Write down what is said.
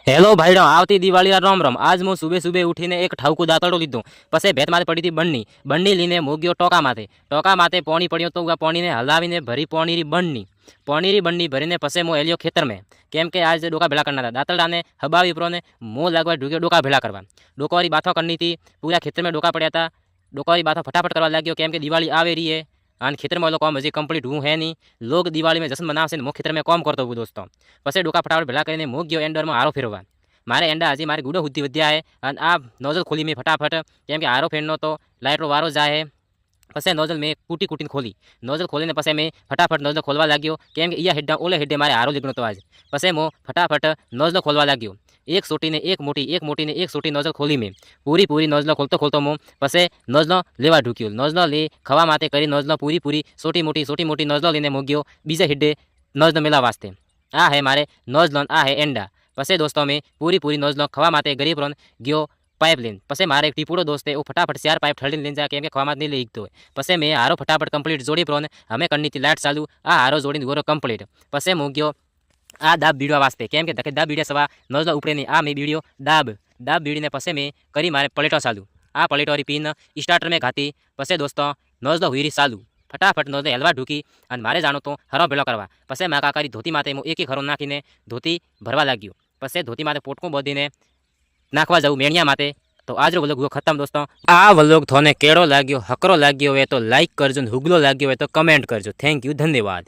Hello ભાઈડો, આવતી દિવાળી રામ રામ। આજ હું સુબે સુબે ઉઠીને એક ઠાવકું દાંતરડું લીધું, પછી ભેત માથે પડી હતી બનની લઈને મોગ્યો ટોકા માથે પોણી પડ્યો તો પોણીને હલાવીને ભરી પોણીરી બનની ભરીને પછી હું એલિયો ખેતર મેં, કેમ કે આજ ડોકા ભેળા કરનારા દાંતરડાને હબાવી ઉપરોને મોં લાગવા ઢૂક્યો ડોકા ભેળા કરવા। ડોકાવાળી બાથો કરनी थी, पूरा खेतर में डोका पड़ा था। डोकावाળી बाथो फटाफट करवा लग गयो, केम के दिवाળી आवे रही है અને ખેતરમાં ઓલો કામ હજી કમ્પ્લીટ હું હે નહીં। લોગ દિવાળી में जश्न मनावશે ને હું ખેતર में કામ કરતો હું દોસ્તો। પછી ડોકા ફટાફટ ભેળા કરીને મૂક ગયો એન્ડરમાં હારો ફેરવા। મારે એંડા હજી મારે ગુડો સુધી વધ્યા है અને આ નોઝલ ખોલી મેં ફટાફટ, કેમ કે હારો ફેરનો તો લાઇટરો વારો જાય। પછી નોઝલ મેં કૂટીને ખોલી, નોઝલ ખોલીને પછી મેં ફટાફટ નોઝલ ખોલવા લાગ્યો, કેમ કે અહીંયા હેડા ઓલે હેડે મારે હારો લીધો તો આજ। પછી હું ફટાફટ નોઝલ ખોલવા લાગ્યો, एक सोटी ने एक सोटी नोजल खोली में पूरी नोजल खोलतो मैं पसे नोजल लेवा ढूक्यो। नोजल ले खवा माते करी नोजल पूरी सोटी मोटी नोजल लेने मोग्यो बीजे हिड्डे नोजल मेला वास्ते। आ है मारे नोजल, आ है एंडा। पसे दोस्तों में पूरी नोजल खवा माते गरीब रोन गयो पाइप लेन। पसे मारे एक टीपूड़ो दोस्त है वो फटाफट 4 पाइप ठल्ली लेन जा, केम के खवा नहीं लेगतो है। पसे मैं हारो फटाफट कम्प्लीट जोड़ी प्रोन हमें करनी थी लाइट चालू, आ हारो जोड़ी गोरो कम्प्लीट। पसे मोग्यो आ दाब बीड़वा वास्ते, केम के धके दाब बीड़े सवा नोजल उपड़े नहीं। आ मैं बीड़ियो दाब बीड़ीने पसे में करी मारे प्लेटो चालू। आ प्लेटोरी पीन स्टार्टर में घाती। पसे दोस्तों नोजल हुई चालू, फटाफट नोजल हलवा ढूकी और मारे जानो तो हरो भेलो करवा। पसे मैं काकारी धोती माथे मैं एक हरो नाखीने धोती भरवा लाग्यो। पसे धोती माथे पोटकू बोधीने नाखवा जाऊँ मेणिया माथे। तो आज व्लॉग हुआ खत्म दोस्तों। आ व्लॉग थोने केड़ो लाग्यो, हकरो लाग्यो है तो लाइक करजो, हुगलो लाग्यो है तो कमेंट करजो। थैंक यू, धन्यवाद।